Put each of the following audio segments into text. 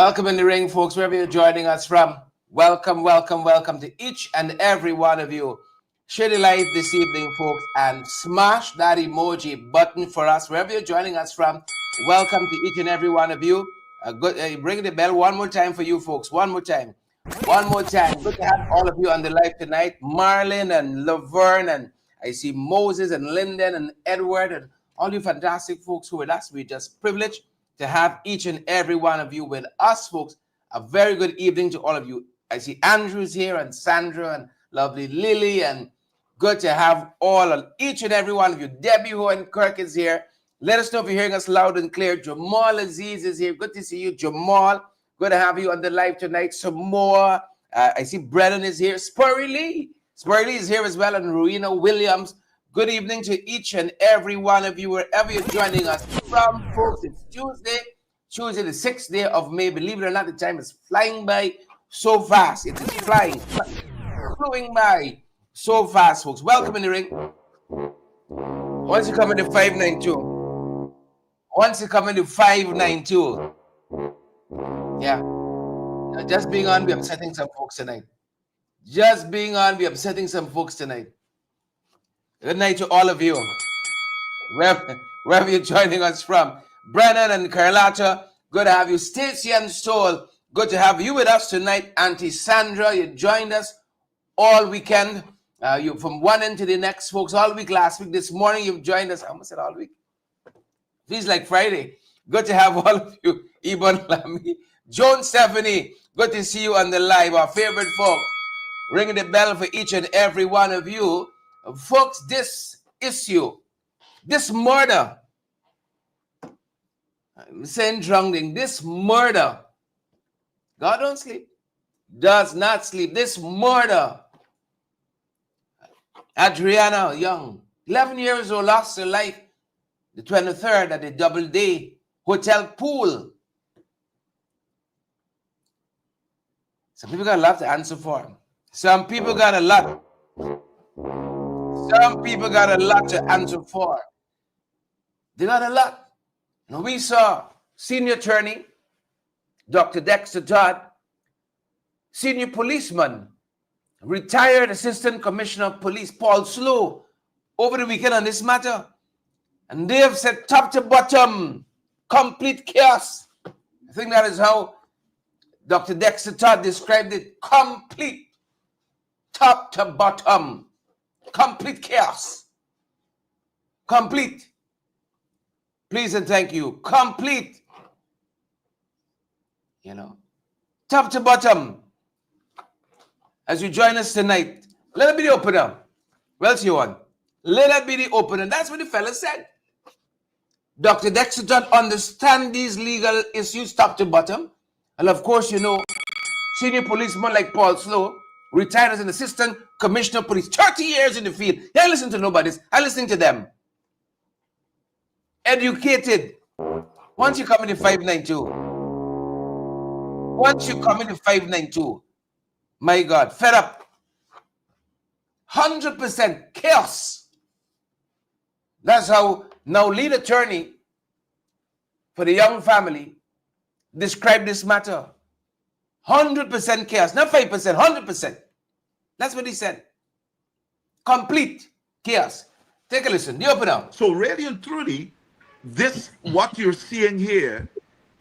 Welcome in the ring, folks, wherever you're joining us from. Welcome, welcome, welcome to each and every one of you. Share the live this evening, folks, and smash that emoji button for us, wherever you're joining us from. Welcome to each and every one of you. Ring the bell one more time for you, folks. One more time. One more time. Good to have all of you on the live tonight. Marlon and Laverne, and I see Moses and Lyndon and Edward and all you fantastic folks who are with us. We're just privileged to have each and every one of you with us, folks. A very good evening to all of you. I see Andrew's here and Sandra and lovely Lily, and good to have each and every one of you. Debbie Ho and Kirk is here. Let us know if you're hearing us loud and clear. Jamal Aziz is here. Good to see you, Jamal. Good to have you on the live tonight. Some more. I see Brennan is here. Spurry Lee is here as well, and Rowena Williams. Good evening to each and every one of you, wherever you're joining us from, folks. It's Tuesday the 6th day of May. Believe it or not, the time is flying by so fast. It is flying by so fast, folks. Welcome in the ring. Once you come into 592. Yeah. Just being on, we're upsetting some folks tonight. Good night to all of you, wherever you're joining us from. Brennan and Carlotta, good to have you. Stacy and Stoll, good to have you with us tonight. Auntie Sandra, you joined us all weekend. You from one end to the next, folks, all week last week. This morning, you've joined us. I almost said all week. Feels like Friday. Good to have all of you. Ibon Lamy, Joan Stephanie, good to see you on the live. Our favorite folks, ringing the bell for each and every one of you. Folks, this issue, this murder, I'm saying drowning, this murder, God don't sleep, does not sleep. This murder, Adriana Young, 11 years old, lost her life the 23rd at the Doubleday Hotel pool. Some people got a lot to answer for. Some people got a lot to answer for. They got a lot. Now we saw senior attorney, Dr. Dexter Todd, senior policeman, retired assistant commissioner of police, Paul Slow, over the weekend on this matter. And they have said top to bottom, complete chaos. I think that is how Dr. Dexter Todd described it. Complete, top to bottom, complete chaos. Complete. Please and thank you. Complete. Top to bottom. As you join us tonight, let it be the opener. Well, else you want? Let it be the opener. That's what the fella said. Dr. Dexter Todd understands these legal issues top to bottom. And of course, senior policeman like Paul Slow, retired as an assistant commissioner of police, 30 years in the field. They don't listen to nobody. I listen to them. Educated. Once you come into 592, my God, fed up. 100% chaos. That's how now lead attorney for the Young family described this matter. 100% chaos, not 5%, 100%. That's what he said. Complete chaos. Take a listen. The opener. So really and truly, what you're seeing here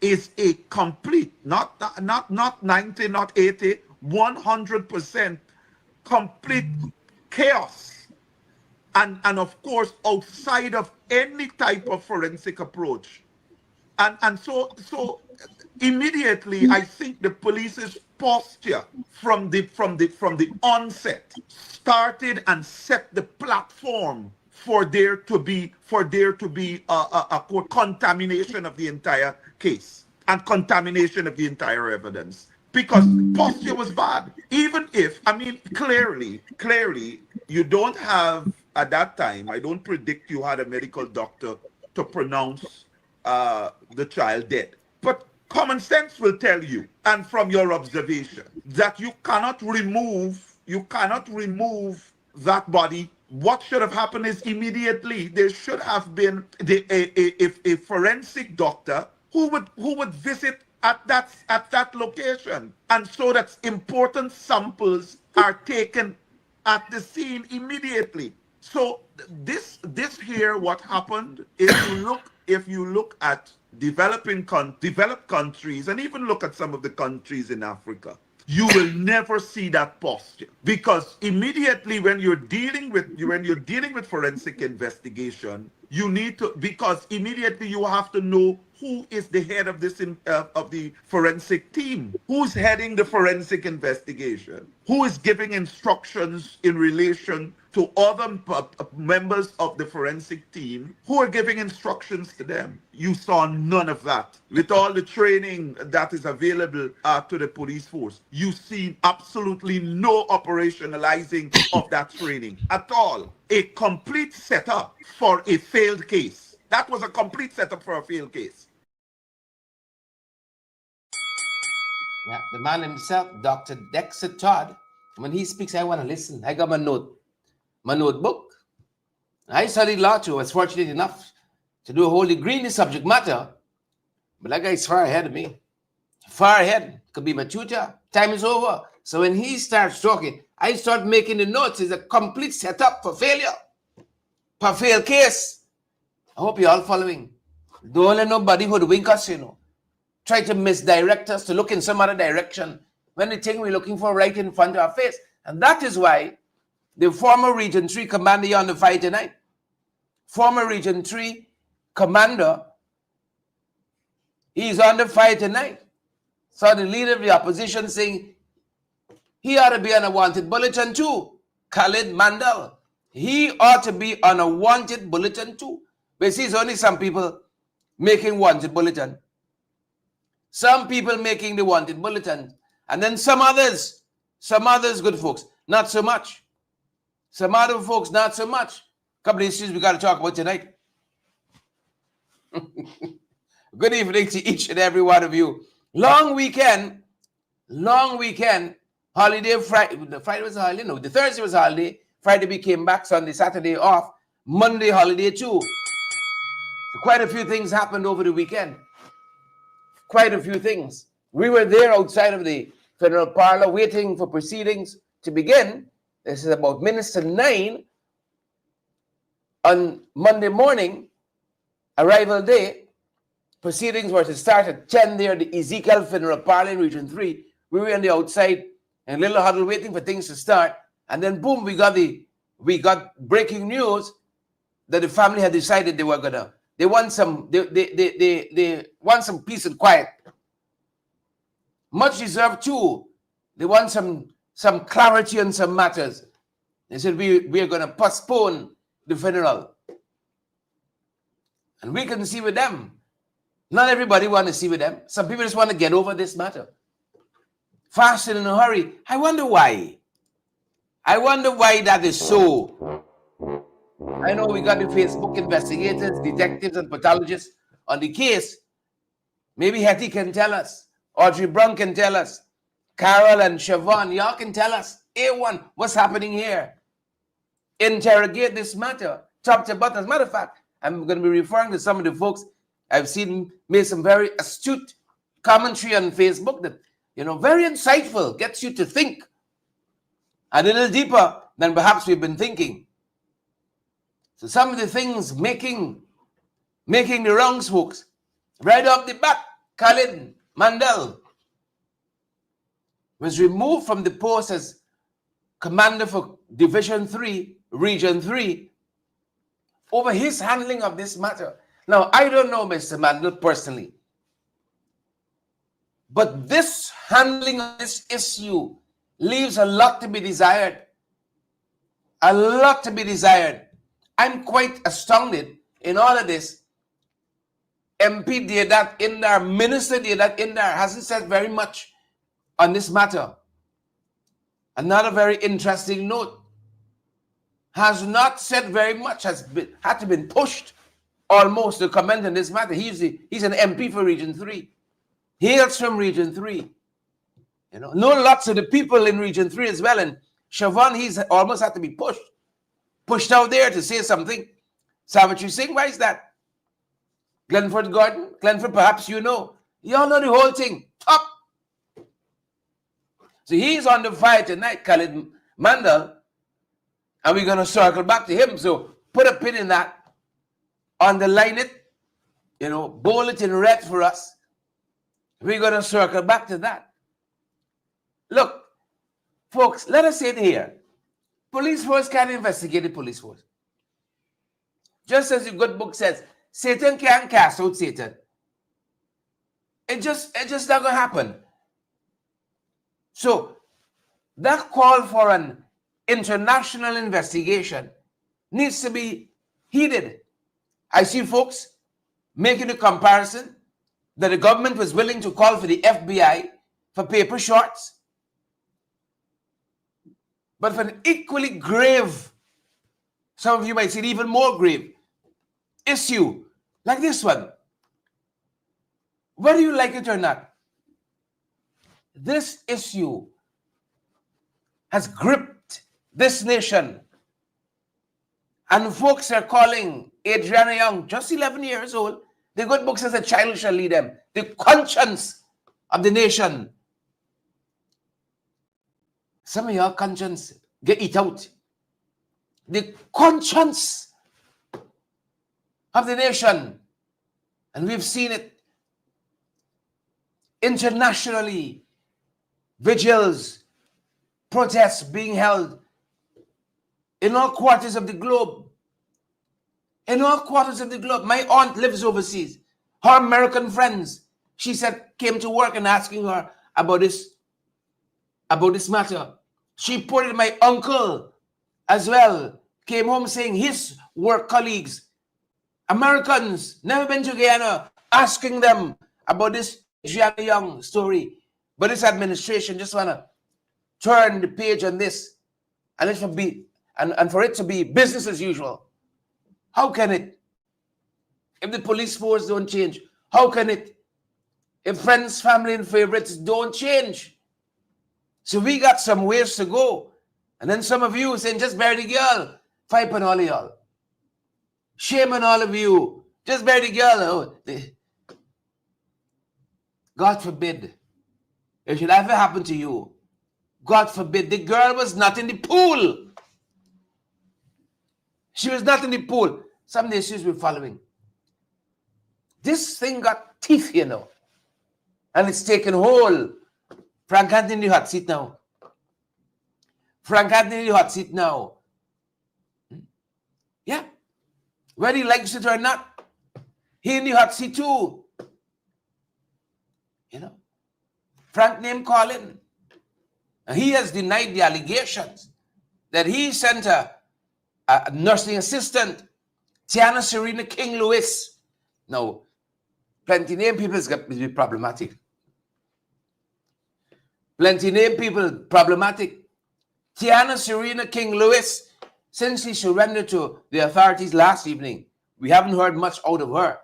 is a complete, not 90, not 80, 100% complete chaos. And of course, outside of any type of forensic approach. And so immediately, I think the police's posture from the onset started and set the platform for there to be a contamination of the entire case and contamination of the entire evidence, because posture was bad. Even if, clearly, you don't have, at that time, I don't predict you had a medical doctor to pronounce the child dead. But common sense will tell you, and from your observation, that you cannot remove that body. What should have happened is immediately there should have been a forensic doctor who would visit at that location. And so that's important samples are taken at the scene immediately. So this here, what happened, if you look at developed countries, and even look at some of the countries in Africa, you will never see that posture, because immediately when you're dealing with forensic investigation, you need to, because immediately you have to know who is the head of of the forensic team, who's heading the forensic investigation, who is giving instructions in relation to other members of the forensic team, who are giving instructions to them. You saw none of that. With all the training that is available to the police force, you see absolutely no operationalizing of that training at all. A complete setup for a failed case. That was a complete setup for a failed case. Yeah, the man himself, Dr. Dexter Todd, when he speaks, I want to listen. I got my notebook. I studied law too. I was fortunate enough to do a whole degree in the subject matter. But that guy's far ahead of me. Far ahead. Could be my tutor. Time is over. So when he starts talking, I start making the notes. It's a complete setup for failure. For failed case. I hope you're all following. Don't let nobody hoodwink us, Try to misdirect us to look in some other direction when the thing we're looking for right in front of our face. And that is why the former Region 3 commander on the fight tonight, former Region 3 commander, he's on the fight tonight. So the leader of the opposition saying he ought to be on a wanted bulletin too. Khalid Mandall. He ought to be on a wanted bulletin too. But see, it's only some people making wanted bulletin. Some people making the wanted bulletin. And then some others, good folks, not so much. Some other folks, not so much. A couple of issues we got to talk about tonight. Good evening to each and every one of you. Long weekend, holiday, Friday. The Friday was a holiday, no, the Thursday was a holiday. Friday we came back, Sunday, Saturday off. Monday holiday too. So quite a few things happened over the weekend. Quite a few things. We were there outside of the federal parlor waiting for proceedings to begin. This is about minutes to 9 on Monday morning, arrival day. Proceedings were to start at 10 there, the Ezekiel Federal Parlor in Region 3. We were on the outside in a little huddle waiting for things to start. And then boom, we got breaking news that the family had decided they want some peace and quiet. Much deserved too. They want some clarity on some matters. They said we are going to postpone the funeral. And we can see with them. Not everybody want to see with them. Some people just want to get over this matter. Fast and in a hurry. I wonder why. That is so. I know we got the Facebook investigators, detectives, and pathologists on the case. Maybe Hetty can tell us. Audrey Brown can tell us. Carol and Siobhan, y'all can tell us. A1, what's happening here? Interrogate this matter, top to bottom. As a matter of fact, I'm going to be referring to some of the folks I've seen made some very astute commentary on Facebook that, very insightful, gets you to think a little deeper than perhaps we've been thinking. So some of the things making the rounds, folks. Right off the bat, Khalid Mandall was removed from the post as commander for Division 3, Region 3, over his handling of this matter. Now, I don't know Mr. Mandall personally, but this handling of this issue leaves a lot to be desired. A lot to be desired. I'm quite astounded in all of this. MP did that in there, minister did that in there, hasn't said very much on this matter. Another very interesting note, has not said very much, had to been pushed almost to comment on this matter. He's an MP for Region 3. He hails from Region 3. Know lots of the people in Region 3 as well. And Siobhan, he's almost had to be pushed out there to say something. Savitri Singh, why is that? Glenford Gordon, perhaps Y'all know the whole thing. Top. So he's on the fire tonight, Khalid Mandall, and we're going to circle back to him. So put a pin in that, underline it, bold it in red for us. We're going to circle back to that. Look, folks, let us say it here. Police force can't investigate the police force. Just as the good book says, Satan can't cast out Satan. It just not going to happen. So that call for an international investigation needs to be heeded. I see folks making a comparison that the government was willing to call for the FBI for paper shorts. But for an equally grave, some of you might say even more grave, issue like this one, whether you like it or not, this issue has gripped this nation. And folks are calling Adriana Young, just 11 years old. The good book says a child shall lead them. The conscience of the nation. Some of your conscience get it out. The conscience of the nation. And we've seen it internationally. Vigils, protests being held in all quarters of the globe. In all quarters of the globe. My aunt lives overseas. Her American friends, she said, came to work and asking her about this matter. She reported my uncle as well came home saying his work colleagues, Americans, never been to Guyana, asking them about this Adriana Young story. But this administration just want to turn the page on this and it should be and for it to be business as usual. How can it? If the police force don't change, how can it? If friends, family, and favorites don't change. So we got some ways to go. And then some of you saying, just bury the girl. Fight on all of y'all. Shame on all of you. Just bury the girl. God forbid it should ever happen to you. God forbid. The girl was not in the pool. She was not in the pool. Some nations were following. This thing got teeth, and it's taken hold. Frank Anthony in the hot seat now. Frank Anthony in the hot seat now. Yeah. Whether he likes it or not, he in the hot seat too. Frank name calling. And he has denied the allegations that he sent a nursing assistant, Tiana Serena King Lewis. Now, plenty name people is going to be problematic. Plenty name people problematic. Tiana Serena King Lewis, since she surrendered to the authorities last evening, we haven't heard much out of her.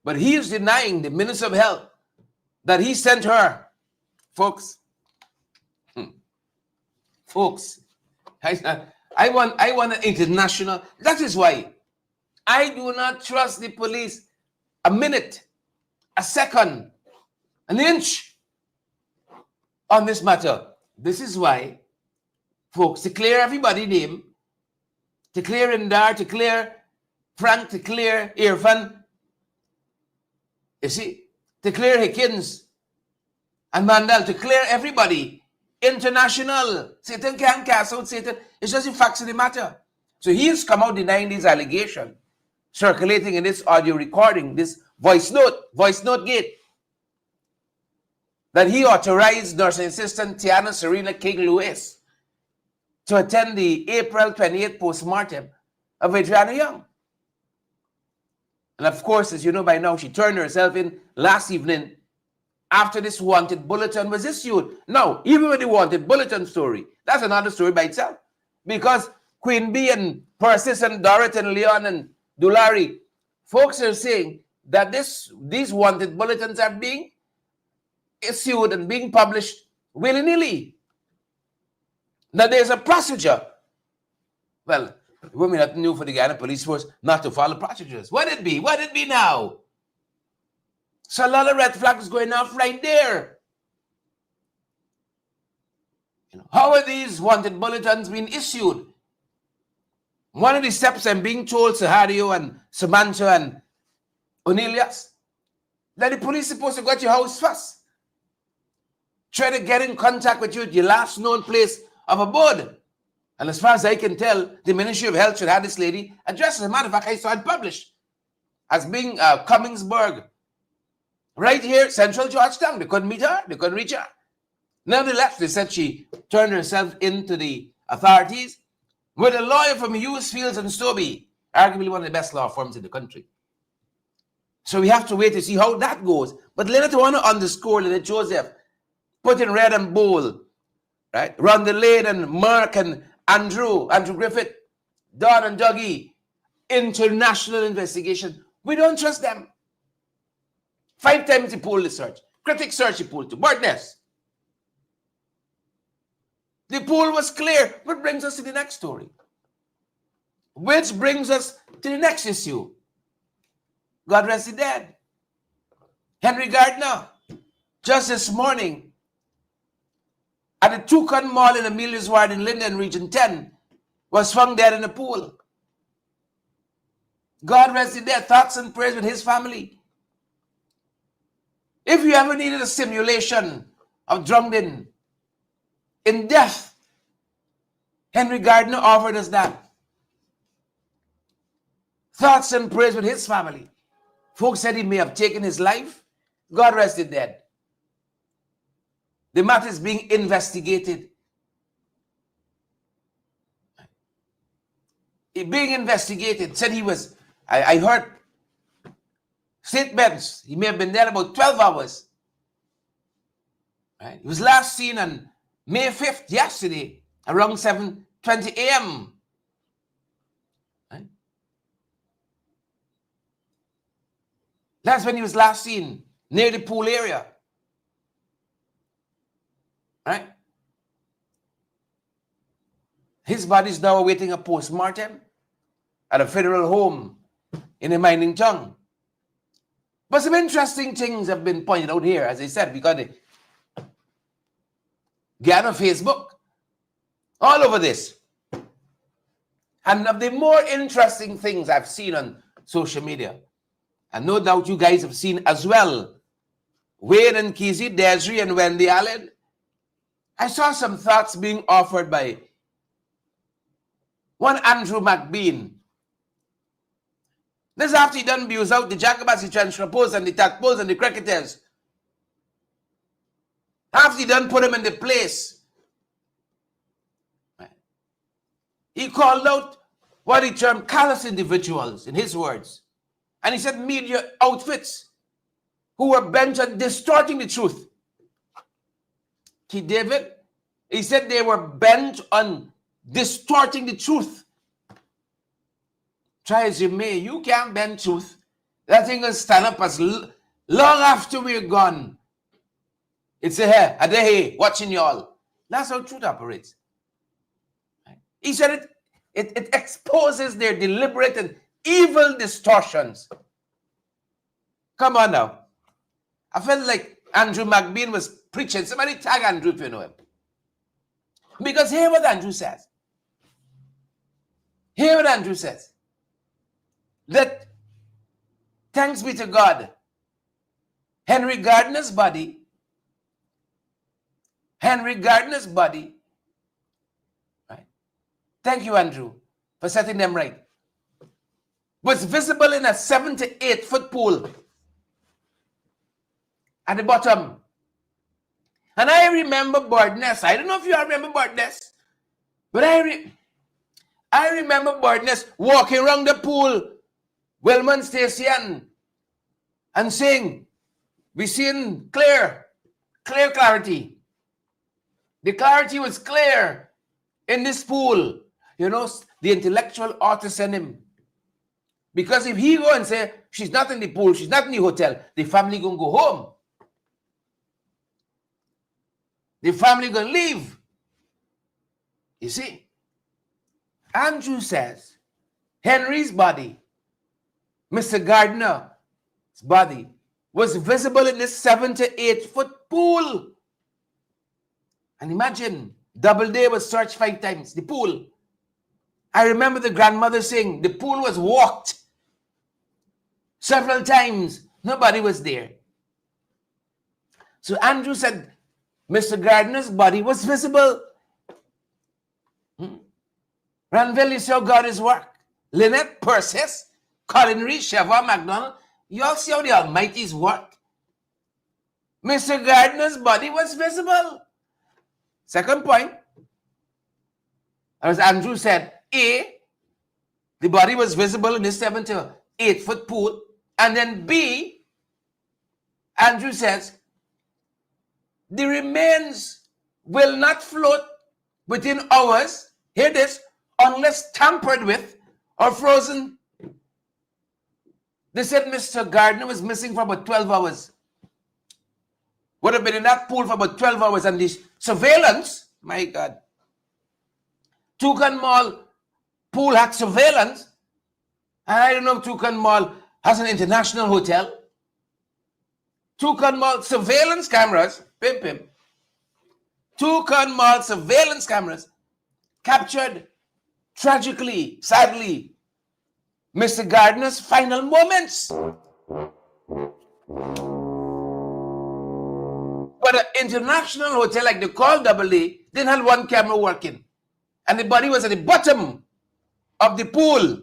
But he is denying the Minister of Health that he sent her. Folks, I want an international. That is why I do not trust the police a minute, a second, an inch on this matter. This is why, folks, to clear everybody's name, to clear Indar, to clear Frank, to clear Irfan, you see, to clear Hickins and Mandel, to clear everybody. International. Satan can't cast out Satan. It's just the facts of the matter. So he has come out denying these allegations, circulating in this audio recording, this voice note gate, that he authorized nursing assistant Tiana Serena King Lewis to attend the April 28th postmortem of Adriana Young. And of course, as you know by now, she turned herself in last evening after this wanted bulletin was issued. Now, even with the wanted bulletin story, that's another story by itself. Because Queen Bee and Persis and Dorrit and Leon and Dulari, folks are saying that these wanted bulletins are being issued and being published willy-nilly. Now, there's a procedure. Well, women not new for the Guyana Police Force not to follow procedures. What it be? What it be now? So a lot of red flags going off right there. How are these wanted bulletins being issued? One of the steps I'm being told, Sahario and Samantha and Onelias, that the police are supposed to go to your house first. Try to get in contact with you at your last known place of abode. And as far as I can tell, the Ministry of Health should have this lady addressed. As a matter of fact, I saw it published as being Cummingsburg. Right here, Central Georgetown. They couldn't meet her. They couldn't reach her. Nonetheless, they said she turned herself into the authorities with a lawyer from Hughes, Fields, and Stobie, arguably one of the best law firms in the country. So we have to wait to see how that goes. But let I want to underscore that Joseph put in red and bold, right? Rhonda Lane and Mark and Andrew Griffith, Don and Dougie, international investigation. We don't trust them. 5 times he pulled the search. Critics search he pulled to. Birdness. The pool was clear. Which brings us to the next story. Which brings us to the next issue. God rest the dead. Henry Gardner, just this morning, at the Toucan Mall in Amelia's Ward in Linden, Region 10, was found dead in a pool. God rest the dead. Thoughts and prayers with his family. If you ever needed a simulation of drowning in death, Henry Gardner offered us that. Thoughts and prayers with his family. Folks said he may have taken his life. God rest the dead. The matter is being investigated. Being investigated. Said he was, I heard statements. He may have been there about 12 hours. Right? He was last seen on May 5th, yesterday, around 7:20 a.m. Right? That's when he was last seen, near the pool area. Right? His body is now awaiting a post-mortem at a federal home in a mining town. But some interesting things have been pointed out here. As I said, we got to get on Facebook, all over this. And of the more interesting things I've seen on social media, and no doubt you guys have seen as well, Wayne and Kizzy, Desiree and Wendy Allen, I saw some thoughts being offered by one Andrew McBean. This after he done abuse out the Jacobas, the Transrapos, and the Tadpoles and the Cricketers. After he done put them in the place, he called out what he termed callous individuals, in his words. And he said media outfits who were bent on distorting the truth. Keith David, he said they were bent on distorting the truth. Try as you may, you can't bend truth. That thing will stand up as long after we're gone. It's a hey, watching y'all. That's how truth operates. He said it exposes their deliberate and evil distortions. Come on now. I felt like Andrew McBean was preaching. Somebody tag Andrew if you know him. Because hear what Andrew says. Hear what Andrew says. That, thanks be to God, Henry Gardner's body, right? Thank you, Andrew, for setting them right, was visible in a 7 to 8 foot pool at the bottom. And I remember Birdness. I don't know if you all remember Birdness, but I remember Birdness walking around the pool, Wilman Station, and saying, we seen clarity. The clarity was clear in this pool. You know, the intellectual artist in him. Because if he go and say, she's not in the pool, she's not in the hotel, the family gonna go home. The family gonna leave. You see? Andrew says, Henry's body, Mr. Gardner's body, was visible in this 7 to 8 foot pool. And imagine, Doubleday was searched 5 times, the pool. I remember the grandmother saying the pool was walked several times. Nobody was there. So Andrew said Mr. Gardner's body was visible. Ranville, you saw God is work. Lynette, Persis, Colin Reed, Chevron, McDonald, you all see how the Almighty's work. Mr. Gardner's body was visible. Second point, as Andrew said, A, the body was visible in this 7 to 8 foot pool. And then B, Andrew says, the remains will not float within hours, hear this, unless tampered with or frozen. They said Mr. Gardner was missing for about 12 hours. Would have been in that pool for about 12 hours. And this surveillance, my God. Toucan Mall pool had surveillance. And I don't know if Toucan Mall has an international hotel. Toucan Mall surveillance cameras, pim. Toucan Mall surveillance cameras captured, tragically, sadly, Mr. Gardner's final moments. But an international hotel like the Call Doubleday didn't have one camera working. And the body was at the bottom of the pool.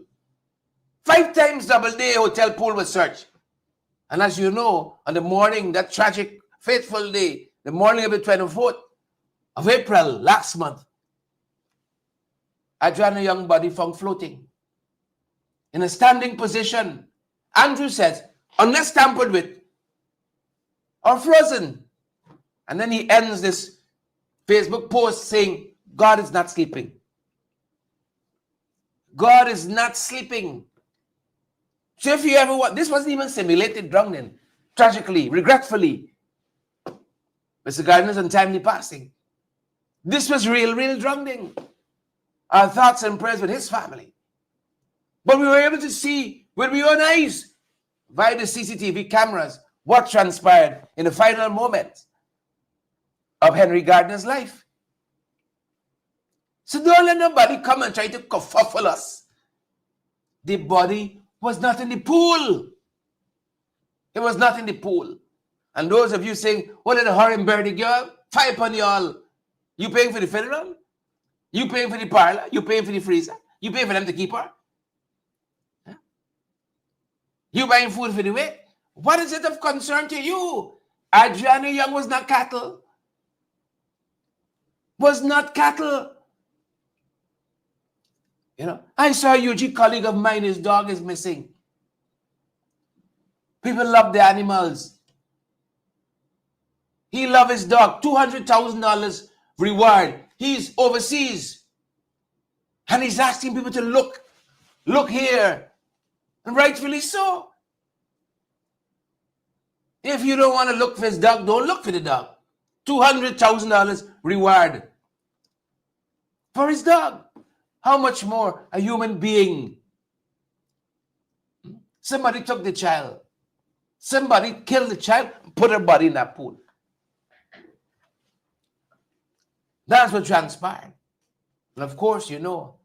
5 times Doubleday hotel pool was searched. And as you know, on the morning, that tragic, fateful day, the morning of the 24th of April last month, Adriana Young body found floating in a standing position. Andrew says, unless tampered with or frozen. And then he ends this Facebook post saying, God is not sleeping. God is not sleeping. So if you ever want, this wasn't even simulated drowning. Tragically, regretfully, Mr. Gardner's untimely passing. This was real drowning. Our thoughts and prayers with his family. But we were able to see with our own eyes, via the CCTV cameras, what transpired in the final moments of Henry Gardner's life. So don't let nobody come and try to kerfuffle us. The body was not in the pool. It was not in the pool. And those of you saying, well, let the hurry birdie girl, fire upon y'all. You paying for the funeral? You paying for the parlor? You paying for the freezer? You paying for them to keep her? Huh? You buying food for the way? What is it of concern to you? Adriana Young was not cattle. Was not cattle. You know, I saw a UG colleague of mine, his dog is missing. People love the animals. He loves his dog. $200,000 reward. He's overseas. And he's asking people to look here. And rightfully so. If you don't want to look for his dog, don't look for the dog. $200,000 reward for his dog. How much more a human being? Somebody took the child. Somebody killed the child, put her body in that pool. That's what transpired. And of course, you know,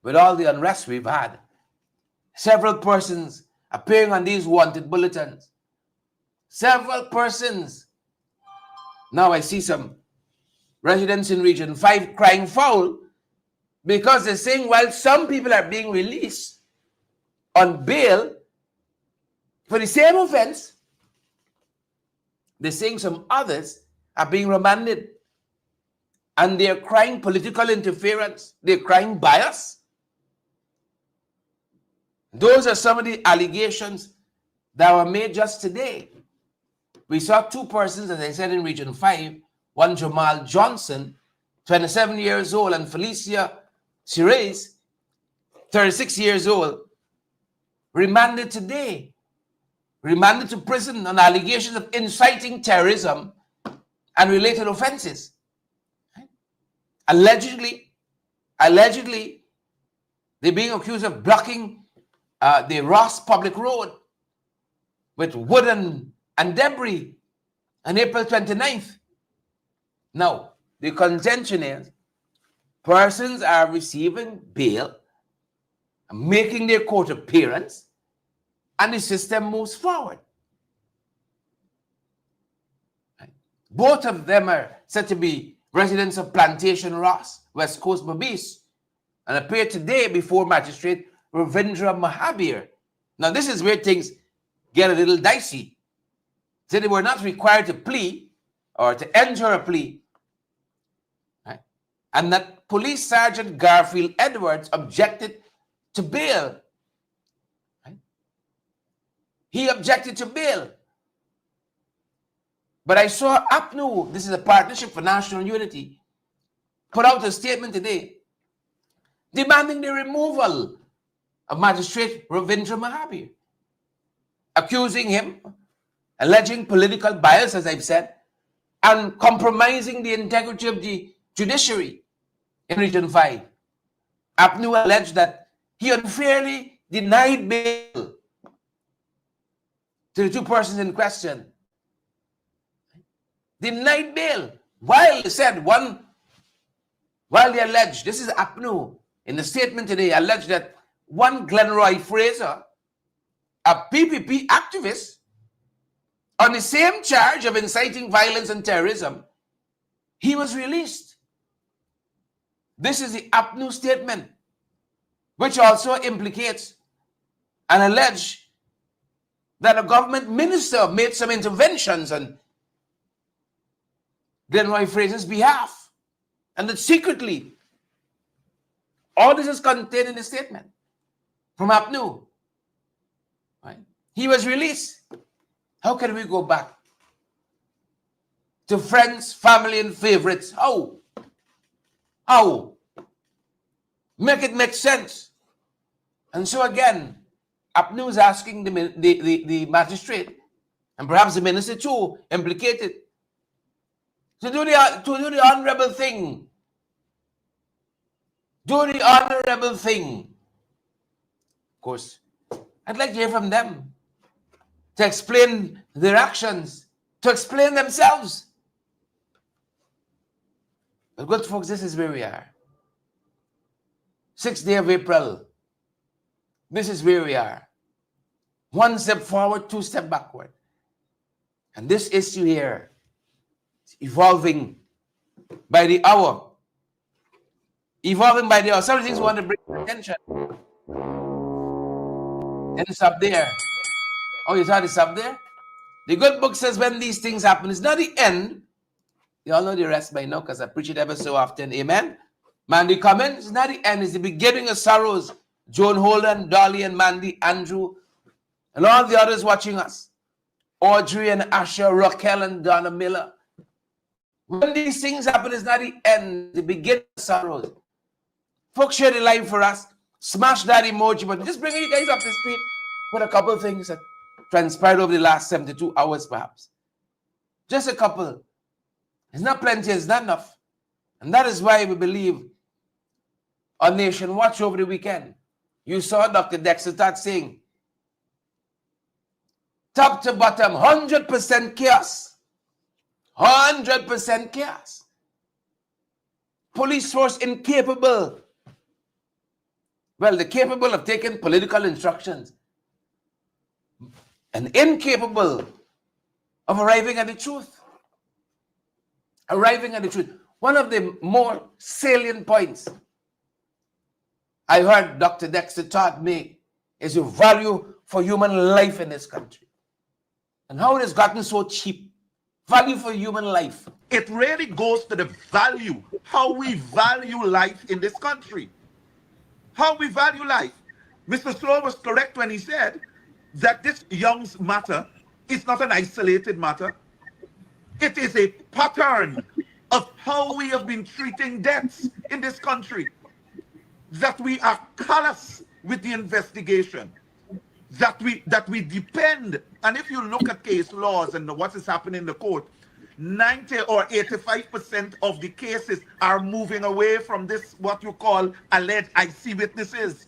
with all the unrest we've had, several persons appearing on these wanted bulletins. Several persons. Now I see some residents in Region 5 crying foul because they're saying, while some people are being released on bail for the same offense, they're saying some others are being remanded. And they're crying political interference. They're crying bias. Those are some of the allegations that were made just today. We saw 2 persons, as I said, in Region 5. One, Jamal Johnson, 27 years old, and Felicia Sirez, 36 years old, remanded today. Remanded to prison on allegations of inciting terrorism and related offenses. Allegedly, they're being accused of blocking the Ross public road with wooden and debris on April 29th. Now, the contention is persons are receiving bail, making their court appearance, and the system moves forward. Both of them are said to be residents of Plantation Ross, West Coast, Berbice, and appear today before Magistrate Ravindra Mahabir. Now, this is where things get a little dicey. So they were not required to plea or to enter a plea, right? And that Police Sergeant Garfield Edwards objected to bail. Right? He objected to bail. But I saw APNU, this is a Partnership for National Unity, put out a statement today demanding the removal of Magistrate Ravindra Mahabir, accusing him, alleging political bias, as I've said, and compromising the integrity of the judiciary in Region 5. APNU alleged that he unfairly denied bail to the two persons in question. Denied bail. While they said while they alleged, this is APNU, in the statement today, alleged that one Glenroy Fraser, a PPP activist, on the same charge of inciting violence and terrorism, he was released. This is the APNU statement, which also implicates and alleged that a government minister made some interventions on Glenroy Fraser's behalf, and that secretly, all this is contained in the statement from APNU. Right? He was released. How can we go back to friends, family, and favorites? How? Make it make sense. And so again, APNU is asking the magistrate, and perhaps the minister too, implicated, to do the honorable thing. Do the honorable thing. Of course, I'd like to hear from them, to explain their actions, to explain themselves. But good folks, this is where we are. 6th day of April. This is where we are. One step forward, two steps backward. And this issue here is evolving by the hour. Evolving by the hour. Some things we want to bring to attention. And it's up there. Oh, you thought it's up there? The good book says when these things happen, it's not the end. You all know the rest by now because I preach it ever so often. Amen. Mandy comments, it's not the end, it's the beginning of sorrows. Joan Holden, Dolly and Mandy, Andrew, and all the others watching us. Audrey and Asha, Raquel and Donna Miller. When these things happen, it's not the end, the beginning of sorrows. Folks, share the live for us. Smash that emoji button. Just bringing you guys up to speed with a couple of things that transpired over the last 72 hours, perhaps. Just a couple. It's not plenty, it's not enough. And that is why we believe on Nation Watch over the weekend. You saw Dr. Dexter start saying, top to bottom, 100% chaos. 100% chaos. Police force incapable. Well, they're capable of taking political instructions and incapable of arriving at the truth. Arriving at the truth. One of the more salient points I heard Dr. Dexter Todd make is the value for human life in this country. And how it has gotten so cheap. Value for human life. It really goes to the value, how we value life in this country. How we value life. Mr. Sloan was correct when he said that this Young's matter is not an isolated matter. It is a pattern of how we have been treating deaths in this country. That we are callous with the investigation. That we depend, and if you look at case laws and what is happening in the court, 90 or 85% of the cases are moving away from this, what you call alleged IC witnesses.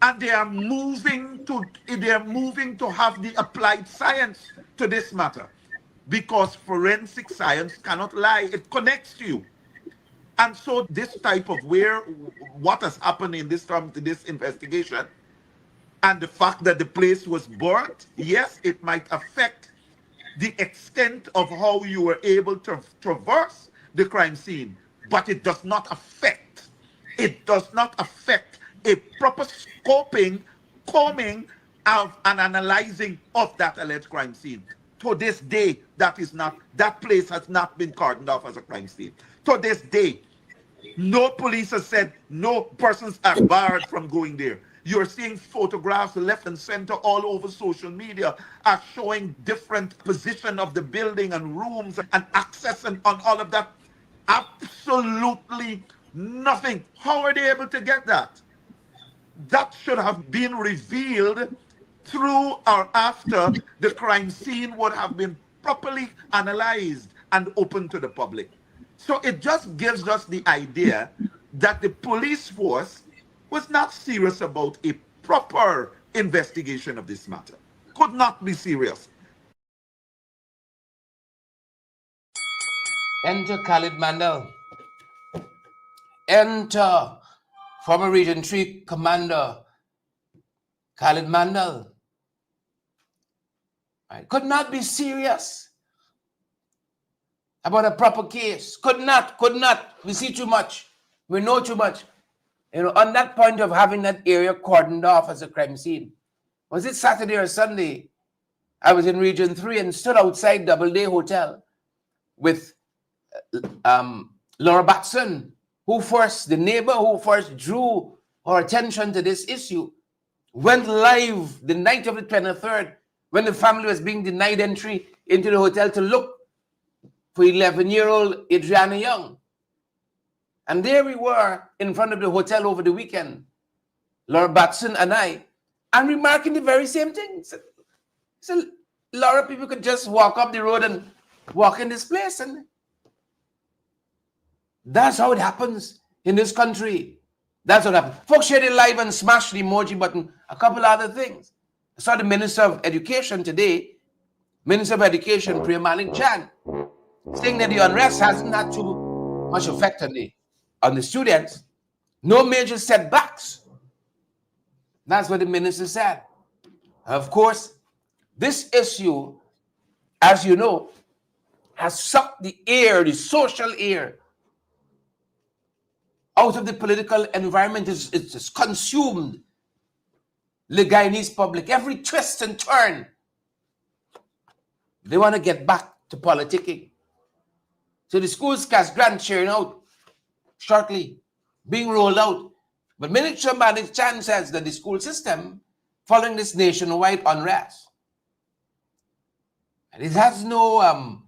And they are moving to have the applied science to this matter because forensic science cannot lie. It connects you. And so this type of what has happened in this investigation and the fact that the place was burnt, yes, it might affect the extent of how you were able to traverse the crime scene, but it does not affect a proper scoping, combing of and analyzing of that alleged crime scene. To this day, that place has not been cordoned off as a crime scene. To this day, no police has said no persons are barred from going there. You're seeing photographs left and center all over social media are showing different position of the building and rooms and access and on all of that. Absolutely nothing. How are they able to get that? That should have been revealed through or after the crime scene would have been properly analyzed and open to the public. So it just gives us the idea that the police force was not serious about a proper investigation of this matter. Could not be serious. Enter Khalid Mandall. Enter former Region 3 Commander Khalid Mandall. Right. Could not be serious about a proper case. Could not. We see too much. We know too much. On that point of having that area cordoned off as a crime scene. Was it Saturday or Sunday? I was in Region 3 and stood outside Doubleday Hotel with Laura Batson, the neighbor who first drew our attention to this issue, went live the night of the 23rd when the family was being denied entry into the hotel to look for 11-year-old Adriana Young. And there we were in front of the hotel over the weekend, Laura Batson and I, and remarking the very same thing. So a lot of people could just walk up the road and walk in this place. And that's how it happens in this country. That's what happened. Folks, share it live and smash the emoji button. A couple other things. I saw the Minister of Education today, Minister of Education, Priya Malik Chan, saying that the unrest hasn't had too much effect on the students. No major setbacks. That's what the minister said. Of course, this issue, as you know, has sucked the social air, out of the political environment. It's consumed the Guyanese public. Every twist and turn, they want to get back to politicking. So the schools cast grants sharing out shortly, being rolled out. But Minister Malik Chan says that the school system, following this nationwide unrest, and it has no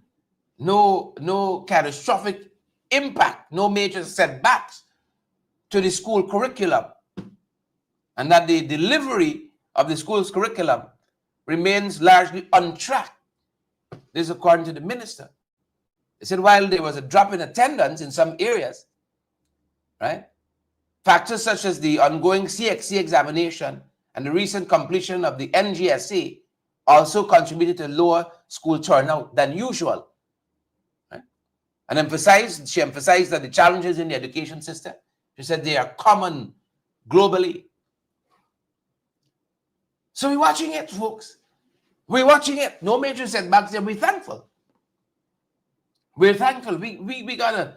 catastrophic impact, no major setbacks to the school curriculum, and that the delivery of the school's curriculum remains largely on track. This is according to the minister. He said while there was a drop in attendance in some areas, right, factors such as the ongoing CXC examination and the recent completion of the NGSA also contributed to lower school turnout than usual. Right? And she emphasized that the challenges in the education system, she said, they are common globally. So we're watching it, folks. We're watching it. No major setbacks there. We're thankful. We're thankful. We gotta,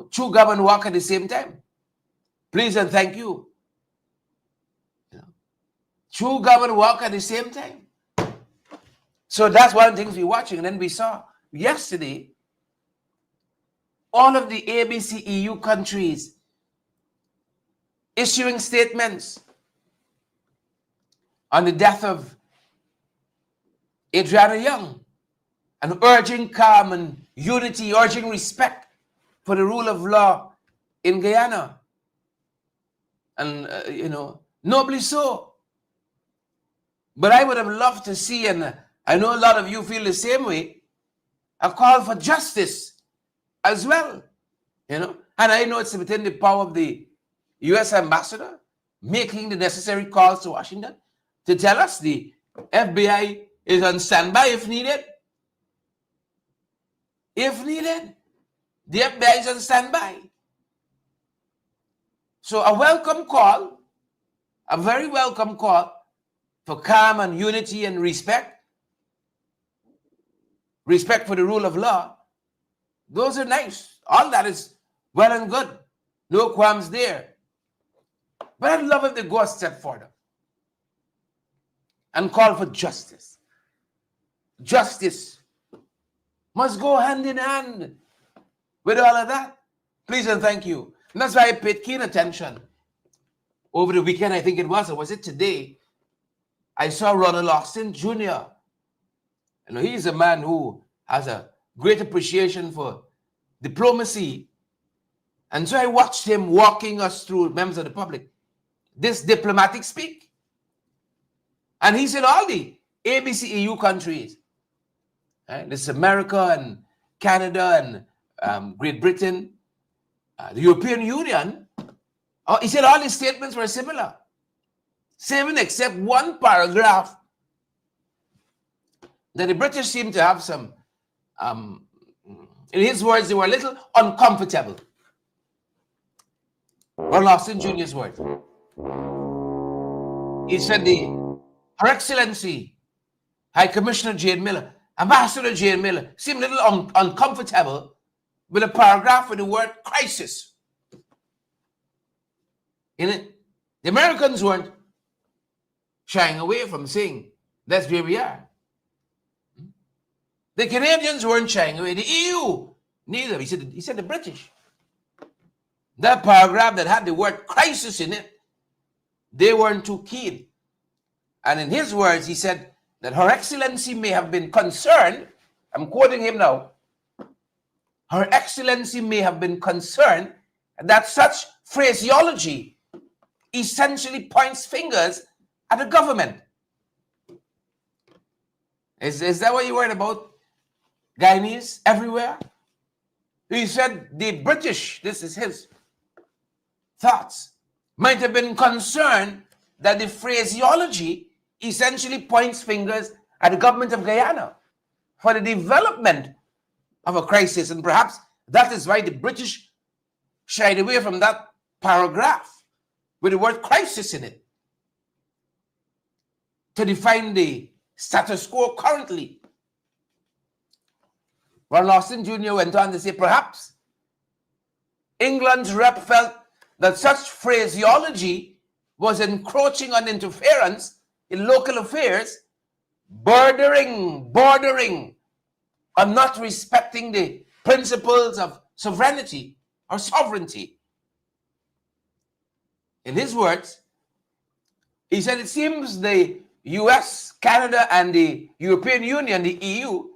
chew gum and walk at the same time. Please and thank you. Chew gum and walk at the same time. So that's one of the things we're watching. And then we saw yesterday all of the ABC EU countries issuing statements on the death of Adriana Young and urging calm and unity, urging respect for the rule of law in Guyana. And, nobly so. But I would have loved to see, and I know a lot of you feel the same way, a call for justice as well. And I know it's within the power of the U.S. ambassador making the necessary calls to Washington to tell us the FBI is on standby if needed. If needed, the FBI is on standby. So a welcome call, a very welcome call for calm and unity and respect for the rule of law. Those are nice. All that is well and good. No qualms there. But I'd love if they go a step further and call for justice. Justice must go hand in hand with all of that. Please and thank you. And that's why I paid keen attention over the weekend, I think it was, or was it today? I saw Ronald Austin Jr. You know, he's a man who has a great appreciation for diplomacy. And so I watched him walking us through, members of the public, this diplomatic speak. And he said all the ABCEU countries, right? This is America and Canada and Great Britain, the European Union. He said all his statements were similar. Same except one paragraph that the British seemed to have some, in his words, they were a little uncomfortable. Ronald Austin Jr.'s words. He said Her Excellency, High Commissioner Jane Miller, Ambassador Jane Miller, seemed a little uncomfortable with a paragraph with the word crisis in it. The Americans weren't shying away from saying that's where we are. The Canadians weren't shying away. The EU, neither. He said the British. That paragraph that had the word crisis in it, they weren't too keen. And in his words, he said that Her Excellency may have been concerned, I'm quoting him now, Her Excellency may have been concerned that such phraseology essentially points fingers at the government. Is that what you worried about, Guyanese, everywhere? He said the British, this is his thoughts, might have been concerned that the phraseology essentially points fingers at the government of Guyana for the development of a crisis. And perhaps that is why the British shied away from that paragraph with the word crisis in it, to define the status quo currently. Ronald Austin Jr. went on to say, perhaps England's rep felt that such phraseology was encroaching on interference in local affairs, bordering on not respecting the principles of sovereignty or sovereignty. In his words, he said, it seems the US, Canada, and the European Union, the EU,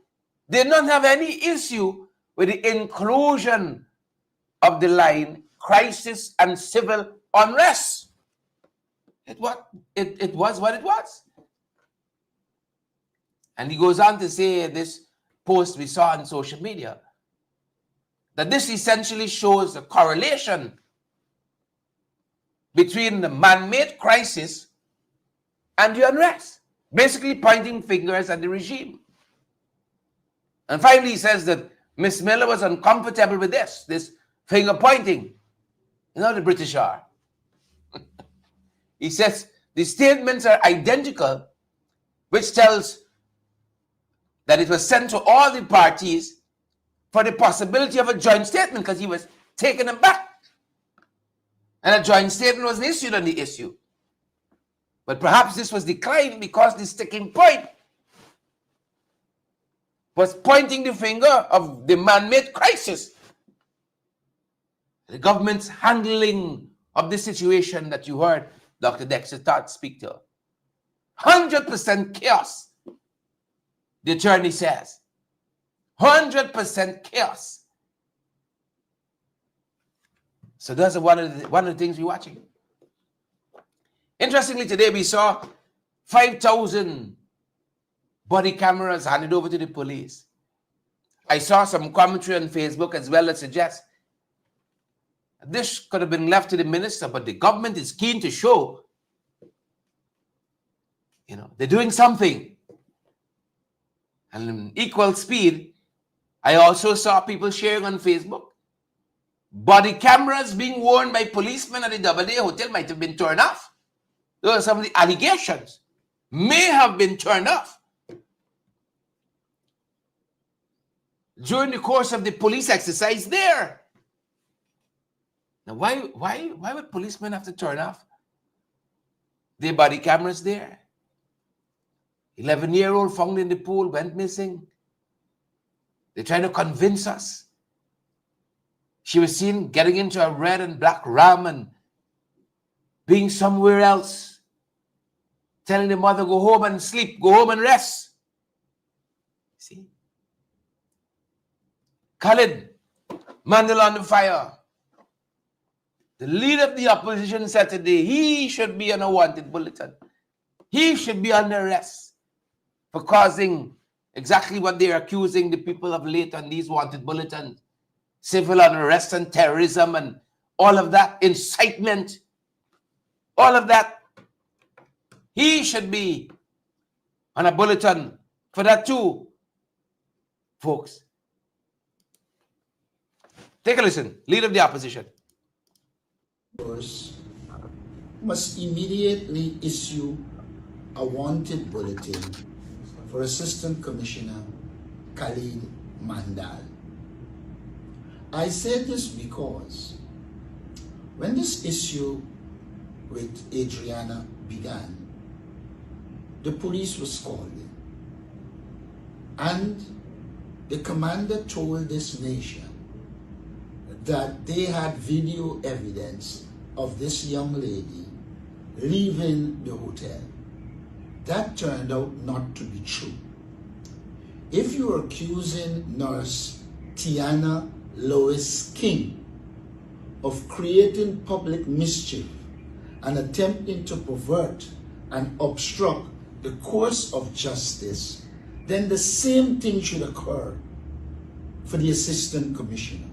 did not have any issue with the inclusion of the line crisis and civil unrest. It was what it was. And he goes on to say, this post we saw on social media, that this essentially shows a correlation between the man-made crisis and the unrest, basically pointing fingers at the regime. And finally, he says that Miss Miller was uncomfortable with this finger pointing. You know, the British are. He says the statements are identical, which tells that it was sent to all the parties for the possibility of a joint statement, because he was taken aback. And a joint statement was issued on the issue. But perhaps this was declined because the sticking point was pointing the finger of the man-made crisis. The government's handling of the situation that you heard Dr. Dexter Todd speak to. 100% chaos, the attorney says. 100% chaos. So that's one of the things we're watching. Interestingly, today we saw 5,000 body cameras handed over to the police. I saw some commentary on Facebook as well that suggests this could have been left to the minister, but the government is keen to show, they're doing something. And in equal speed, I also saw people sharing on Facebook. Body cameras being worn by policemen at the Double A Hotel might have been turned off. Those are some of the allegations. May have been turned off during the course of the police exercise there. Now, why would policemen have to turn off their body cameras there? 11-year-old found in the pool, went missing. They're trying to convince us. She was seen getting into a red and black Ram and being somewhere else, telling the mother, go home and sleep, go home and rest. See? Khalid Mandall on the fire. The leader of the opposition said today he should be on a wanted bulletin. He should be under arrest for causing exactly what they're accusing the people of late on these wanted bulletins. Civil unrest and terrorism and all of that, incitement, all of that. He should be on a bulletin for that too, folks. Take a listen. Leader of the opposition. Must immediately issue a wanted bulletin for Assistant Commissioner Khalid Mandall. I say this because when this issue with Adriana began, the police was called in, and the commander told this nation that they had video evidence of this young lady leaving the hotel. That turned out not to be true. If you're accusing nurse Tiana Lois King of creating public mischief and attempting to pervert and obstruct the course of justice, then the same thing should occur for the assistant commissioner.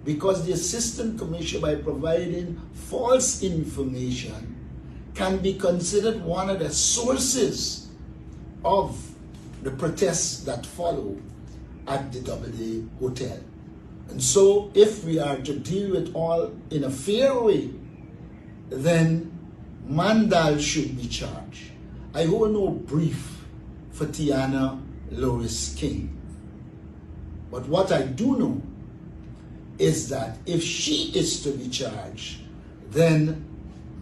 Because the assistant commissioner, by providing false information, can be considered one of the sources of the protests that follow at the Double A Hotel. And so if we are to deal with all in a fair way, then Mandal should be charged. I hold no brief for Tiana Lois King. But what I do know is that if she is to be charged, then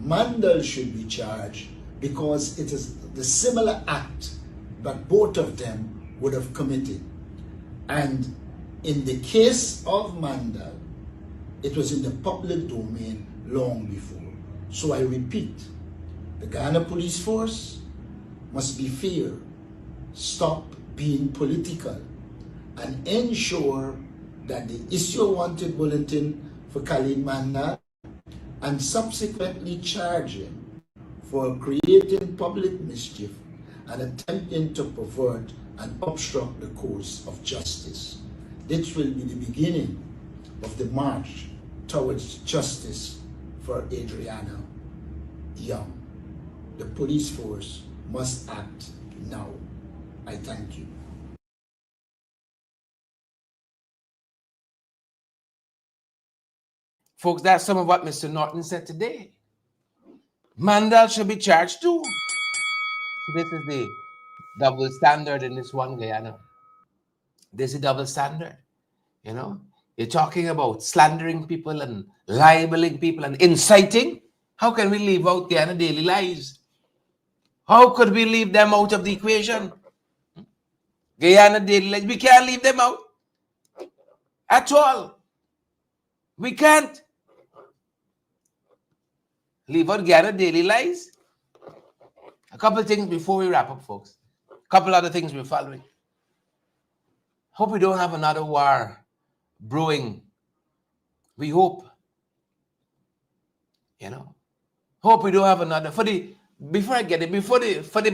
Mandal should be charged, because it is the similar act that both of them would have committed. And in the case of Mandal, it was in the public domain long before. So I repeat, the Ghana Police Force must be fair, stop being political, and ensure that they issue a wanted bulletin for Khalid Mandal and subsequently charge him for creating public mischief and attempting to pervert and obstruct the course of justice. This will be the beginning of the march towards justice for Adriana Young. The police force must act now. I thank you. Folks, that's some of what Mr. Norton said today. Mandal should be charged too. So this is the double standard in this one, Guyana. This is a double standard. You know, you're talking about slandering people and libeling people and inciting. How can we leave out Guyana daily lives? How could we leave them out of the equation? Guyana daily lives, we can't leave them out at all. We can't leave out Guyana daily lives. A couple of things before we wrap up, folks. A couple other things we're following. Hope we don't have another war brewing. We hope. You know. Hope we don't have another. For the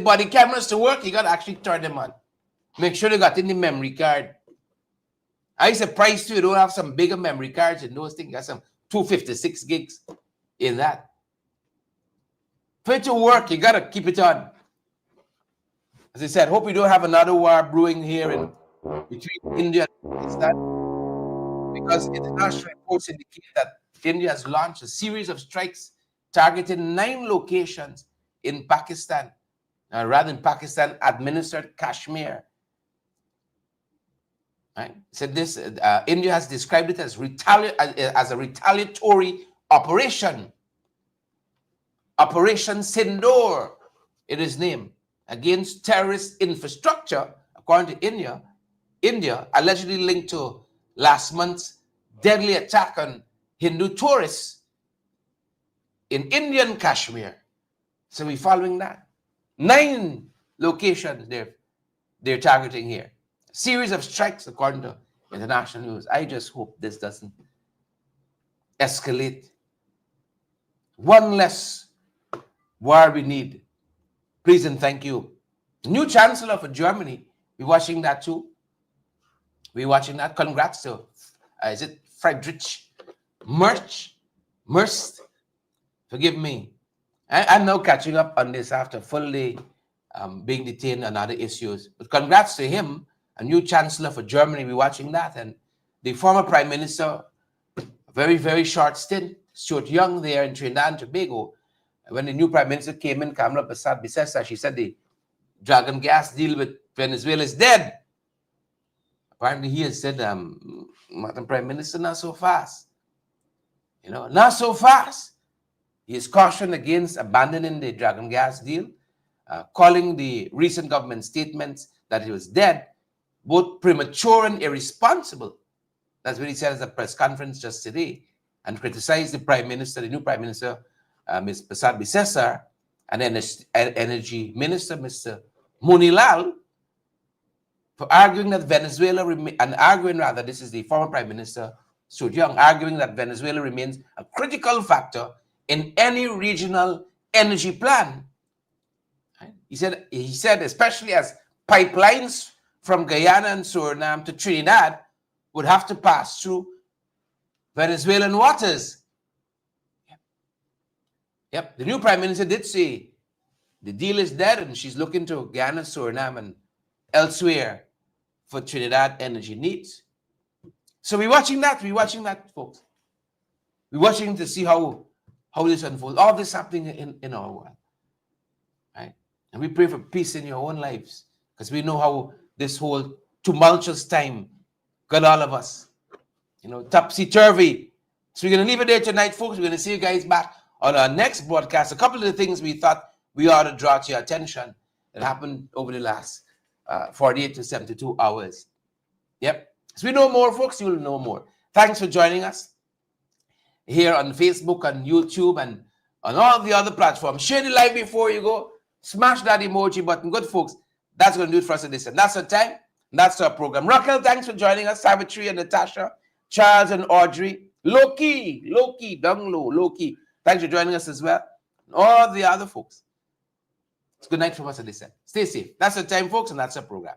body cameras to work, you gotta actually turn them on. Make sure they got in the memory card. I surprised you don't have some bigger memory cards and those things. You got some 256 gigs in that. For it to work, you gotta keep it on. As I said, hope we don't have another war brewing here in between India and Pakistan, because international reports indicate that India has launched a series of strikes targeting 9 locations in Pakistan, rather than Pakistan-administered Kashmir. Right? So this India has described it as a retaliatory operation. Operation Sindoor, it is named, against terrorist infrastructure, according to India. India allegedly linked to last month's deadly attack on Hindu tourists in Indian Kashmir. So we're following that. 9 locations they're targeting here. A series of strikes, according to international news. I just hope this doesn't escalate. One less war we need. Please and thank you. New Chancellor for Germany. We're watching that too. We're watching that. Congrats to, is it Friedrich Merz? Forgive me. I'm now catching up on this after full day being detained on other issues. But congrats to him, a new Chancellor for Germany. We're watching that. And the former Prime Minister, a very, very short stint, Stuart Young there in Trinidad and Tobago. When the new Prime Minister came in, Kamala Bissessa, she said the dragon gas deal with Venezuela is dead. Apparently he has said, Madam Prime Minister, not so fast. Not so fast. He is cautioned against abandoning the dragon gas deal, calling the recent government statements that it was dead both premature and irresponsible. That's what he said at a press conference just today, and criticized the Prime Minister, the new Prime Minister, Ms. Prasad Bissessar, and Energy Minister, Mr. Munilal, for arguing that this is the former Prime Minister, Stuart Young, arguing that Venezuela remains a critical factor in any regional energy plan. Right? He said, especially as pipelines from Guyana and Suriname to Trinidad would have to pass through Venezuelan waters. Yep. The new Prime Minister did say the deal is dead and she's looking to Guyana, Suriname, and elsewhere for Trinidad energy needs. So we're watching that. We're watching that, folks. We're watching to see how this unfolds. All this happening in our world. Right? And we pray for peace in your own lives, because we know how this whole tumultuous time got all of us, topsy-turvy. So we're going to leave it there tonight, folks. We're going to see you guys back on our next broadcast. A couple of the things we thought we ought to draw to your attention that happened over the last 48 to 72 hours. Yep. So we know more, folks. You'll know more. Thanks for joining us here on Facebook, on YouTube, and on all the other platforms. Share the like before you go. Smash that emoji button. Good, folks. That's going to do it for us at this. And that's our time. And that's our program. Raquel, thanks for joining us. Savitri and Natasha, Charles and Audrey. Loki, down low, Loki. Thanks for joining us as well. And all the other folks. It's good night from us at this end. Stay safe. That's our time, folks, and that's our program.